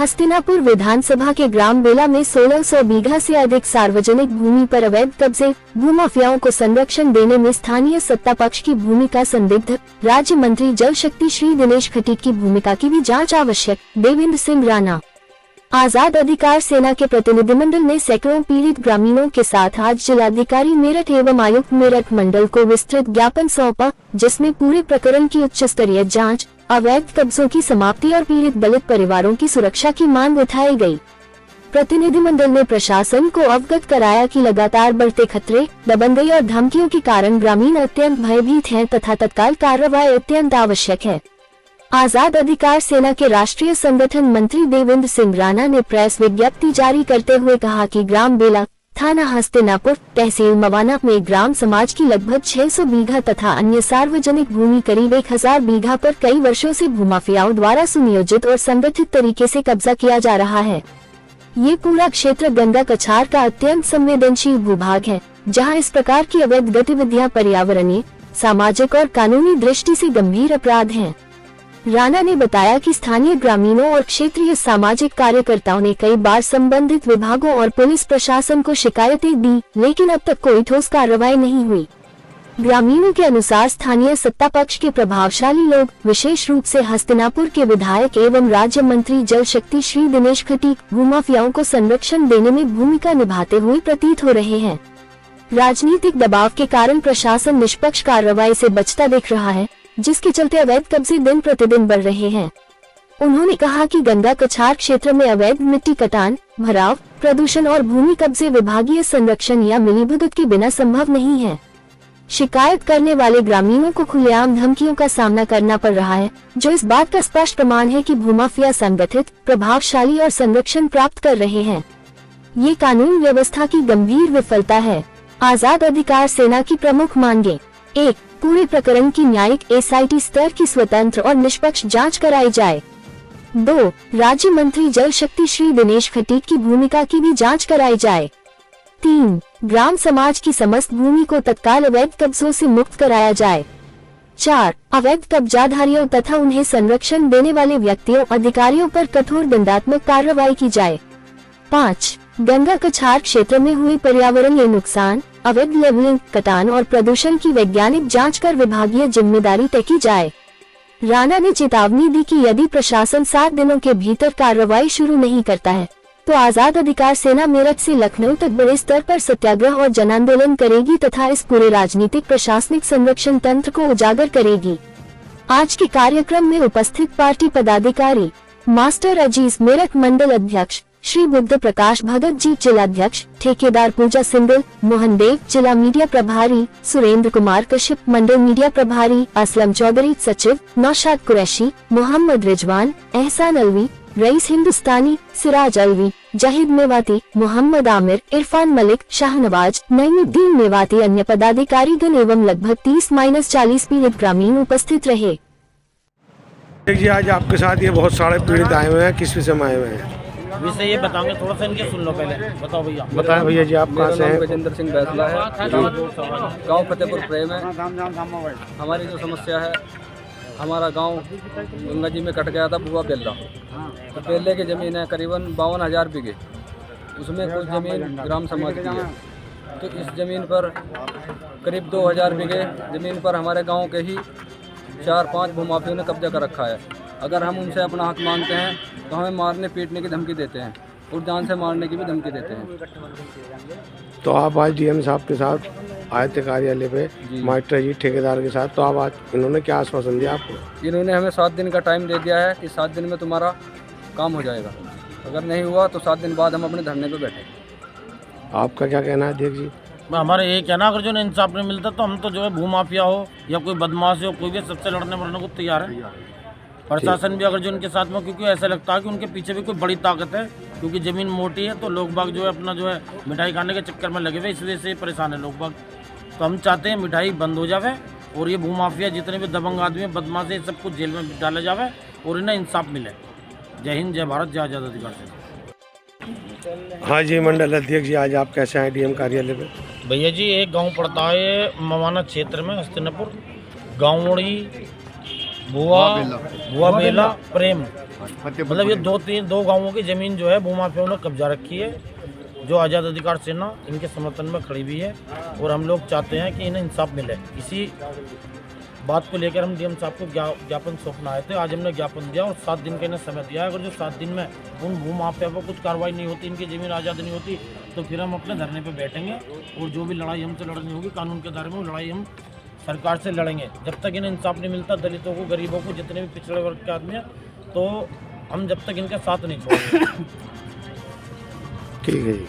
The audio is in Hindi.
हस्तिनापुर विधानसभा के ग्राम बेला में 1600 बीघा से अधिक सार्वजनिक भूमि पर अवैध कब्जे, भूमाफियाओं को संरक्षण देने में स्थानीय सत्ता पक्ष की भूमिका संदिग्ध, राज्य मंत्री जल शक्ति श्री दिनेश खटीक की भूमिका की भी जांच आवश्यक, देवेंद्र सिंह राणा। आजाद अधिकार सेना के प्रतिनिधिमंडल ने सैकड़ों पीड़ित ग्रामीणों के साथ आज जिलाधिकारी मेरठ एवं आयुक्त मेरठ मंडल को विस्तृत ज्ञापन सौंपा, जिसमें पूरे प्रकरण की उच्च स्तरीय जांच, अवैध कब्जों की समाप्ति और पीड़ित दलित परिवारों की सुरक्षा की मांग उठाई गई। प्रतिनिधिमंडल ने प्रशासन को अवगत कराया कि लगातार बढ़ते खतरे, दबंगई और धमकियों के कारण ग्रामीण अत्यंत भयभीत हैं तथा तत्काल कार्रवाई अत्यंत आवश्यक है। आजाद अधिकार सेना के राष्ट्रीय संगठन मंत्री देवेंद्र सिंह राणा ने प्रेस विज्ञप्ति जारी करते हुए कहा कि ग्राम बेला, थाना हस्तिनापुर, तहसील मवाना में ग्राम समाज की लगभग 600 बीघा तथा अन्य सार्वजनिक भूमि करीब 1000 बीघा पर कई वर्षों से भूमाफियाओं द्वारा सुनियोजित और संगठित तरीके से कब्जा किया जा रहा है। ये पूरा क्षेत्र गंगा कछार का अत्यंत संवेदनशील भूभाग है, जहां इस प्रकार की अवैध गतिविधियां पर्यावरणीय, सामाजिक और कानूनी दृष्टि से गंभीर अपराध हैं। राणा ने बताया कि स्थानीय ग्रामीणों और क्षेत्रीय सामाजिक कार्यकर्ताओं ने कई बार संबंधित विभागों और पुलिस प्रशासन को शिकायतें दी, लेकिन अब तक कोई ठोस कार्रवाई नहीं हुई। ग्रामीणों के अनुसार स्थानीय सत्ता पक्ष के प्रभावशाली लोग, विशेष रूप से हस्तिनापुर के विधायक एवं राज्य मंत्री जल शक्ति श्री दिनेश खटीक, भूमाफियाओं को संरक्षण देने में भूमिका निभाते हुए प्रतीत हो रहे हैं। राजनीतिक दबाव के कारण प्रशासन निष्पक्ष कार्रवाई से बचता दिख रहा है, जिसके चलते अवैध कब्जे दिन प्रतिदिन बढ़ रहे हैं। उन्होंने कहा कि गंगा कछार क्षेत्र में अवैध मिट्टी कटान, भराव, प्रदूषण और भूमि कब्जे विभागीय संरक्षण या मिलीभगत के बिना संभव नहीं है। शिकायत करने वाले ग्रामीणों को खुलेआम धमकियों का सामना करना पड़ रहा है, जो इस बात का स्पष्ट प्रमाण है कि भूमाफिया संगठित, प्रभावशाली और संरक्षण प्राप्त कर रहे हैं। ये कानून व्यवस्था की गंभीर विफलता है। आजाद अधिकार सेना की प्रमुख मांगे: 1. पूरे प्रकरण की न्यायिक SIT स्तर की स्वतंत्र और निष्पक्ष जांच कराई जाए। 2. राज्य मंत्री जल शक्ति श्री दिनेश खटीक की भूमिका की भी जांच कराई जाए। 3. ग्राम समाज की समस्त भूमि को तत्काल अवैध कब्जों से मुक्त कराया जाए। 4. अवैध कब्जाधारियों तथा उन्हें संरक्षण देने वाले व्यक्तियों, अधिकारियों पर कठोर दंडात्मक कार्रवाई की जाए। 5. गंगा कछार क्षेत्र में हुए पर्यावरणीय नुकसान, अवैध लेवलिंग, कटान और प्रदूषण की वैज्ञानिक जांच कर विभागीय जिम्मेदारी तय की जाए। राणा ने चेतावनी दी कि यदि प्रशासन 7 दिनों के भीतर कार्रवाई शुरू नहीं करता है, तो आजाद अधिकार सेना मेरठ से लखनऊ तक बड़े स्तर पर सत्याग्रह और जन आंदोलन करेगी तथा इस पूरे राजनीतिक प्रशासनिक संरक्षण तंत्र को उजागर करेगी। आज के कार्यक्रम में उपस्थित पार्टी पदाधिकारी मास्टर अजीज मेरठ मंडल अध्यक्ष, श्री बुद्ध प्रकाश भगत जी जिलाध्यक्ष, ठेकेदार पूजा सिंगल, मोहन देव जिला मीडिया प्रभारी, सुरेंद्र कुमार कश्यप मंडल मीडिया प्रभारी, असलम चौधरी सचिव, नौशाद कुरैशी, मोहम्मद रिजवान, एहसान अलवी, रईस हिंदुस्तानी, सिराज अलवी, जाहिद मेवाती, मोहम्मद आमिर, इरफान मलिक, शाहनवाज, नईमुद्दीन मेवाती, अन्य पदाधिकारीगण एवं लगभग 30-40 पीड़ित ग्रामीण उपस्थित रहे। जी आज आपके साथ ये बहुत सारे पीड़ित आए हुए हैं, किस विषय में आए हुए हैं? विषय ये बताओगे, थोड़ा सा इनके सुन लो पहले। बताओ भैया। बताएं भैया जी, आप कहाँ से हैं? गजेंद्र सिंह बैसला है, गांव फतेहपुर प्रेम है। हमारी जो समस्या है, हमारा गांव गंगा जी में कट गया था बुआ बेल्ला। तो बेल्ले की ज़मीन है करीबन 52,000 बीघे, उसमें कुछ ज़मीन ग्राम समाज की है। तो इस ज़मीन पर करीब 2000 बीघे ज़मीन पर हमारे गांव के ही 4-5 भूमाफियों ने कब्जा कर रखा है। अगर हम उनसे अपना हक मांगते हैं तो हमें मारने पीटने की धमकी देते हैं और जान से मारने की भी धमकी देते हैं। तो आप आज DM साहब के साथ आए थे कार्यालय पे, मास्टर जी ठेकेदार के साथ, तो आप आज इन्होंने क्या आश्वासन दिया आपको? इन्होंने हमें 7 दिन का टाइम दे दिया है कि 7 दिन में तुम्हारा काम हो जाएगा। अगर नहीं हुआ तो 7 दिन बाद हम अपने धरने पे बैठे। आपका क्या कहना है अध्यक्ष जी? हमारा ये कहना, अगर जो इंसाफ नहीं मिलता तो हम तो जो है भूमाफिया हो या कोई बदमाश हो, कोई भी सबसे लड़ने मरने को तैयार है। प्रशासन भी अगर जो उनके साथ में, क्योंकि ऐसा लगता है कि उनके पीछे भी कोई बड़ी ताकत है, क्योंकि ज़मीन मोटी है तो लोग बाग जो है अपना जो है मिठाई खाने के चक्कर में लगे हुए, इस वजह से परेशान है लोग बाग। तो हम चाहते हैं मिठाई बंद हो जावे और ये भूमाफिया जितने भी दबंग आदमी बदमाश है सबको जेल में डाला जावे और इन्हें इंसाफ मिले। जय हिंद, जय भारत, जय आज़ाद अधिकार सेना। हाँ जी मंडल अध्यक्ष जी, आज आप कैसे आए DM कार्यालय पे? भैया जी, एक गांव पड़ता है मवाना क्षेत्र में, हस्तिनापुर, गाँवड़ी, बुआ बेला प्रेम, मतलब ये दो गांवों की ज़मीन जो है भूमाफियाओं ने कब्जा रखी है, जो आज़ाद अधिकार सेना इनके समर्थन में खड़ी हुई है। और हम लोग चाहते हैं कि इन्हें इंसाफ मिले। इसी बात को लेकर हम डीएम साहब को ज्ञापन सौंपना आए थे। आज हमने ज्ञापन दिया और 7 दिन का इन्हें समय दिया है। अगर जो 7 दिन में उन भूमाफिया पर कुछ कार्रवाई नहीं होती, इनकी ज़मीन आज़ाद नहीं होती, तो फिर हम अपने धरने पर बैठेंगे और जो भी लड़ाई हमसे लड़नी होगी कानून के दायरे में, वो लड़ाई हम सरकार से लड़ेंगे। जब तक इन्हें इंसाफ नहीं मिलता, दलितों को, गरीबों को, जितने भी पिछड़े वर्ग के आदमी हैं, तो हम जब तक इनका साथ नहीं छोड़ेंगे। ठीक है जी।